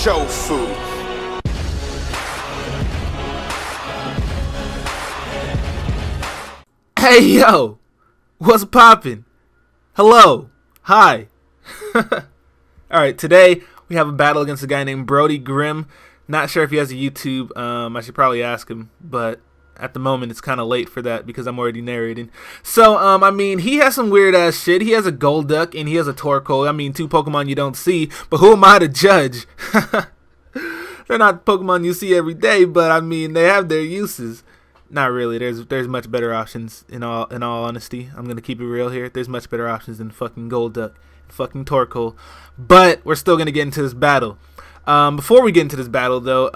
shofu. Hey yo, what's poppin'? Hello, hi. Alright, today we have a battle against a guy named Brody Grimm. Not sure if he has a YouTube, I should probably ask him, but at the moment it's kind of late for that because I'm already narrating. So, I mean, he has some weird ass shit. He has a Golduck and he has a Torkoal. I mean, two Pokemon you don't see, but who am I to judge? They're not Pokemon you see every day, but I mean, they have their uses. Not really. There's much better options in all honesty. I'm gonna keep it real here. There's much better options than fucking Golduck, fucking Torkoal. But we're still gonna get into this battle. Before we get into this battle, though,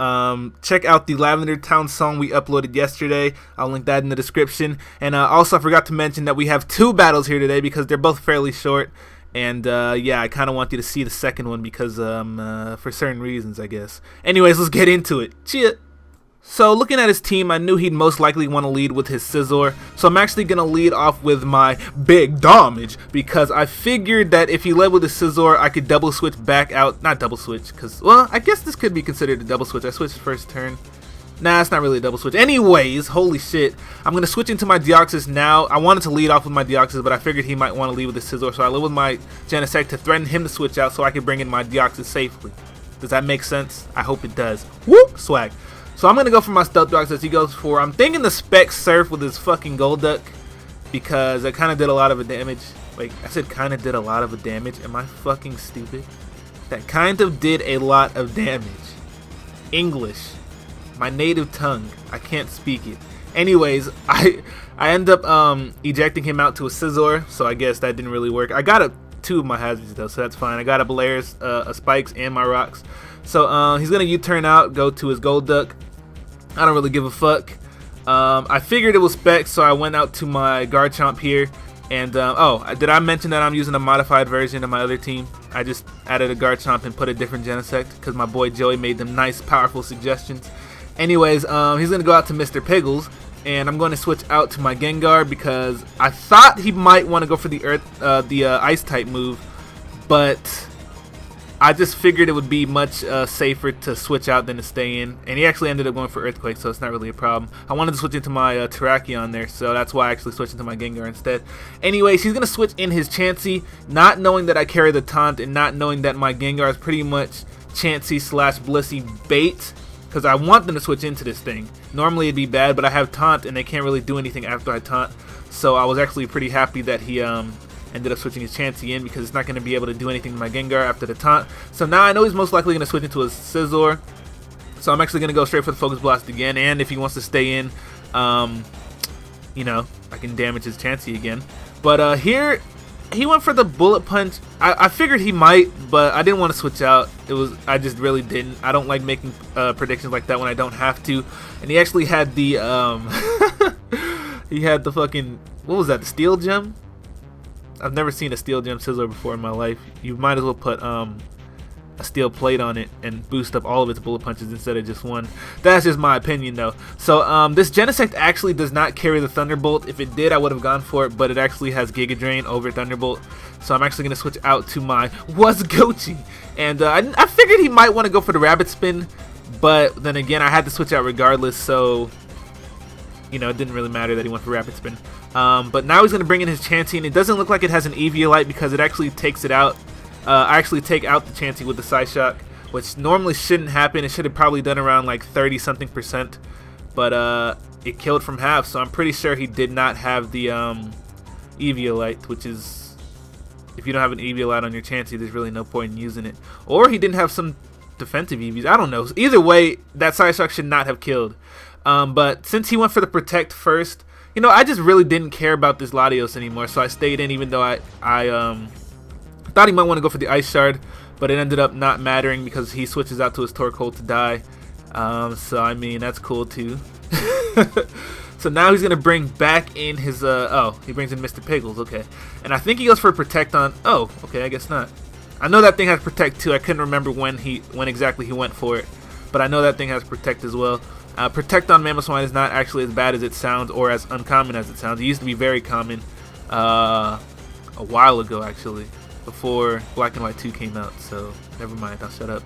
check out the Lavender Town song we uploaded yesterday. I'll link that in the description. And also, I forgot to mention that we have two battles here today because they're both fairly short. And yeah, I kind of want you to see the second one because for certain reasons, I guess. Anyways, let's get into it. Cheer. So looking at his team, I knew he'd most likely want to lead with his Scizor. So I'm actually going to lead off with my big damage because I figured that if he led with his Scizor, I could double switch back out. Not double switch because, well, I guess this could be considered a double switch. I switched first turn. Nah, it's not really a double switch. Anyways, holy shit. I'm going to switch into my Deoxys now. I wanted to lead off with my Deoxys, but I figured he might want to lead with his Scizor. So I led with my Genesect to threaten him to switch out so I could bring in my Deoxys safely. Does that make sense? I hope it does. Whoop! Swag. So I'm going to go for my Stealth Dogs as he goes for, I'm thinking the Spec Surf with his fucking Golduck because it kind of did a lot of a damage. Wait, I said kind of did a lot of a damage. Am I fucking stupid? That kind of did a lot of damage. English. My native tongue. I can't speak it. Anyways, I end up ejecting him out to a Scizor, so I guess that didn't really work. I got two of my hazards though, so that's fine. I got a Blair's, a Spikes, and my Rocks. So he's going to U-turn out, go to his Golduck. I don't really give a fuck. I figured it was Specs, so I went out to my Garchomp here. And, oh, did I mention that I'm using a modified version of my other team? I just added a Garchomp and put a different Genesect because my boy Joey made them nice, powerful suggestions. Anyways, he's going to go out to Mr. Piggles. And I'm going to switch out to my Gengar because I thought he might want to go for the Ice-type move. But I just figured it would be much safer to switch out than to stay in. And he actually ended up going for Earthquake, so it's not really a problem. I wanted to switch into my Terrakion there, so that's why I actually switched into my Gengar instead. Anyways, he's going to switch in his Chansey, not knowing that I carry the Taunt and not knowing that my Gengar is pretty much Chansey / Blissey bait. Because I want them to switch into this thing. Normally it'd be bad, but I have Taunt and they can't really do anything after I Taunt. So I was actually pretty happy that he ended up switching his Chansey in because it's not going to be able to do anything to my Gengar after the Taunt. So now I know he's most likely going to switch into a Scizor. So I'm actually going to go straight for the Focus Blast again. And if he wants to stay in, you know, I can damage his Chansey again. But here, he went for the Bullet Punch. I figured he might, but I didn't want to switch out. I just really didn't. I don't like making predictions like that when I don't have to. And he actually had the, he had the fucking, what was that, the Steel Gem? I've never seen a Steel Gem Scizor before in my life. You might as well put a Steel Plate on it and boost up all of its Bullet Punches instead of just one. That's just my opinion though. So this Genesect actually does not carry the Thunderbolt. If it did, I would have gone for it, but it actually has Giga Drain over Thunderbolt. So I'm actually going to switch out to my Wasgochi. And I figured he might want to go for the Rabbit Spin, but then again, I had to switch out regardless, so you know, it didn't really matter that he went for Rapid Spin. But now he's going to bring in his Chansey, and it doesn't look like it has an Eviolite because it actually takes it out. I actually take out the Chansey with the Psyshock, which normally shouldn't happen. It should have probably done around like 30-something%. But it killed from half, so I'm pretty sure he did not have the Eviolite, which is, if you don't have an Eviolite on your Chansey, there's really no point in using it. Or he didn't have some defensive Eevees. I don't know. Either way, that Psyshock should not have killed. But since he went for the Protect first, you know, I just really didn't care about this Latios anymore, so I stayed in even though I thought he might want to go for the Ice Shard, but it ended up not mattering because he switches out to his Torkoal to die. So, I mean, that's cool too. So now he's going to bring back in his, oh, he brings in Mr. Piggles, okay. And I think he goes for Protect on, oh, okay, I guess not. I know that thing has Protect too. I couldn't remember when exactly he went for it, but I know that thing has Protect as well. Protect on Mamoswine is not actually as bad as it sounds or as uncommon as it sounds. It used to be very common a while ago, actually, before Black and White 2 came out, so never mind, I'll shut up.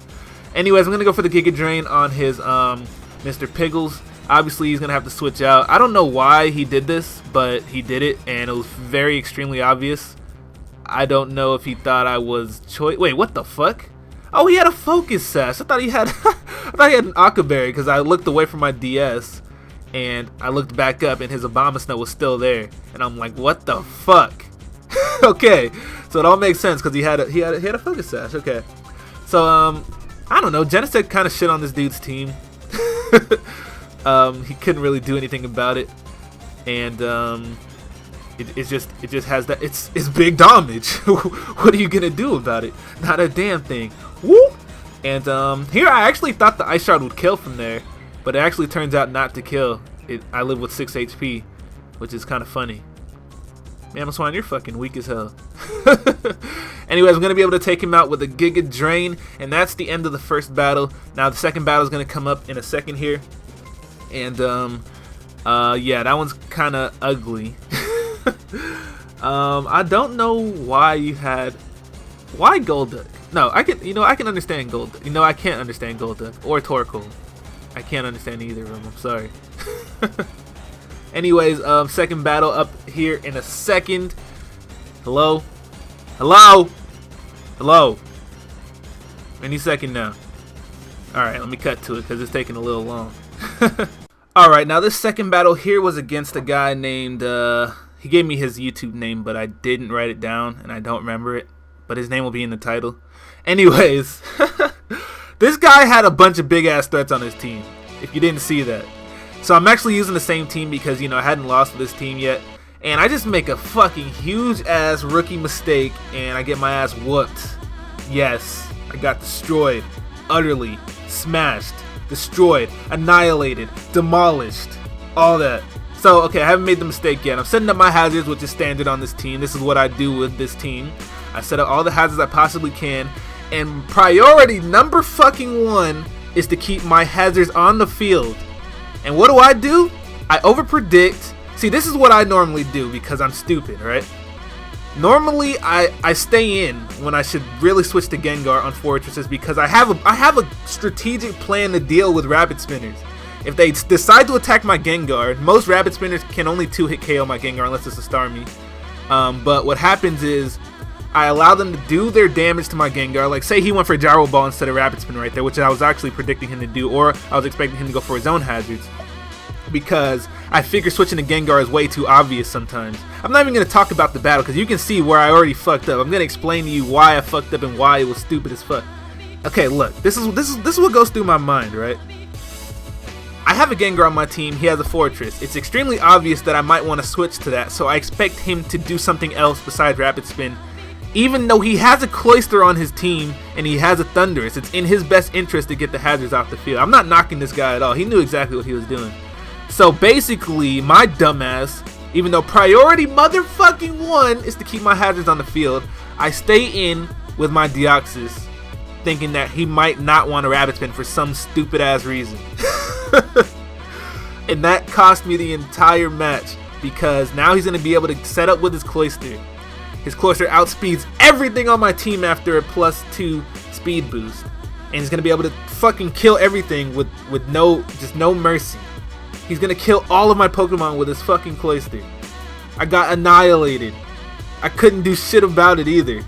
Anyways, I'm gonna go for the Giga Drain on his Mr. Piggles. Obviously, he's gonna have to switch out. I don't know why he did this, but he did it, and it was very extremely obvious. I don't know if he thought I was Wait, what the fuck? Oh, he had a Focus Sash. I thought he had I thought he had an Akaberry because I looked away from my DS and I looked back up and his Abomasnow was still there, and I'm like, what the fuck? Okay, so it all makes sense because he had a Focus Sash. Okay, so I don't know. Genesect kind of shit on this dude's team. He couldn't really do anything about it, and it just has that. It's big damage. What are you gonna do about it? Not a damn thing. Woo! And here I actually thought the Ice Shard would kill from there, but it actually turns out not to kill. I live with 6 HP, which is kind of funny. Mamoswine, you're fucking weak as hell. Anyways, I'm gonna be able to take him out with a Giga Drain, and that's the end of the first battle. Now the second battle is gonna come up in a second here, and yeah, that one's kind of ugly. I don't know why Golduck. No, I can understand Golduck. I can't understand Golduck or Torkoal. I can't understand either of them. I'm sorry. Anyways, second battle up here in a second. Hello? Any second now. Alright, let me cut to it because it's taking a little long. Alright, now this second battle here was against a guy named, he gave me his YouTube name, but I didn't write it down and I don't remember it. But his name will be in the title. Anyways, this guy had a bunch of big ass threats on his team, if you didn't see that. So I'm actually using the same team because, I hadn't lost to this team yet. And I just make a fucking huge ass rookie mistake and I get my ass whooped. Yes, I got destroyed. Utterly. Smashed. Destroyed. Annihilated. Demolished. All that. So, okay, I haven't made the mistake yet. I'm setting up my hazards, which is standard on this team. This is what I do with this team. I set up all the hazards I possibly can. And priority number fucking 1 is to keep my hazards on the field. And what do? I overpredict. See, this is what I normally do because I'm stupid, right? Normally, I stay in when I should really switch to Gengar on Fortresses because I have a strategic plan to deal with Rapid Spinners. If they decide to attack my Gengar, most Rapid Spinners can only 2-hit KO my Gengar unless it's a Starmie. But what happens is I allow them to do their damage to my Gengar. Like, say he went for Gyro Ball instead of Rapid Spin right there, which I was actually predicting him to do, or I was expecting him to go for his own hazards. Because I figure switching to Gengar is way too obvious sometimes. I'm not even going to talk about the battle because you can see where I already fucked up. I'm going to explain to you why I fucked up and why it was stupid as fuck. Okay, look, this is what goes through my mind, right? I have a Gengar on my team, he has a Fortress. It's extremely obvious that I might want to switch to that, so I expect him to do something else besides Rapid Spin. Even though he has a Cloyster on his team and he has a Thundurus, it's in his best interest to get the hazards off the field. I'm not knocking this guy at all. He knew exactly what he was doing. So basically, my dumbass, even though priority motherfucking 1 is to keep my hazards on the field, I stay in with my Deoxys, thinking that he might not want a Rapid Spin for some stupid ass reason. And that cost me the entire match because now he's going to be able to set up with his Cloyster. His Cloyster outspeeds everything on my team after a +2 speed boost. And he's going to be able to fucking kill everything with no mercy. He's going to kill all of my Pokemon with his fucking Cloyster. I got annihilated. I couldn't do shit about it either.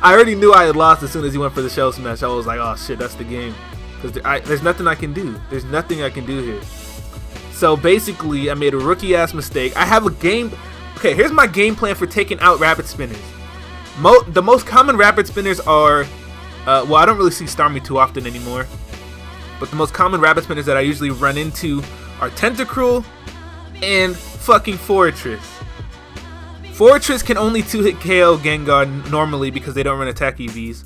I already knew I had lost as soon as he went for the Shell Smash. I was like, oh shit, that's the game. Because there's nothing I can do. There's nothing I can do here. So basically, I made a rookie-ass mistake. I have a game... Okay, here's my game plan for taking out Rapid Spinners. The most common Rapid Spinners are... well, I don't really see Starmie too often anymore. But the most common Rapid Spinners that I usually run into are Tentacruel and fucking Fortress. Fortress can only 2-hit KO Gengar normally because they don't run attack EVs.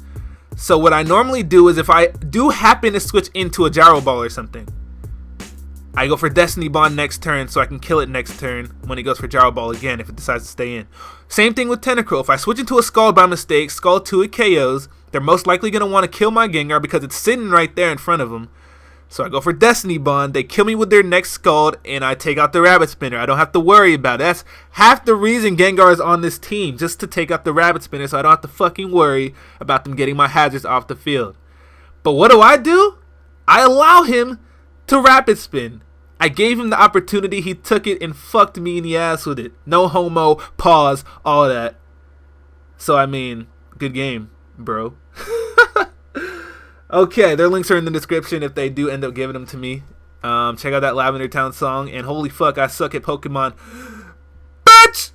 So what I normally do is if I do happen to switch into a Gyro Ball or something, I go for Destiny Bond next turn so I can kill it next turn when it goes for Gyro Ball again if it decides to stay in. Same thing with Tentacruel. If I switch into a Scald by mistake, Scald 2-hit KOs, they're most likely going to want to kill my Gengar because it's sitting right there in front of them. So I go for Destiny Bond. They kill me with their next Scald, and I take out the Rabbit Spinner. I don't have to worry about it. That's half the reason Gengar is on this team, just to take out the Rabbit Spinner so I don't have to fucking worry about them getting my hazards off the field. But what do? I allow him to Rapid Spin. I gave him the opportunity. He took it and fucked me in the ass with it. No homo, pause, all that. So, I mean, good game, bro. Okay, their links are in the description if they do end up giving them to me. Check out that Lavender Town song. And holy fuck, I suck at Pokemon. Bitch!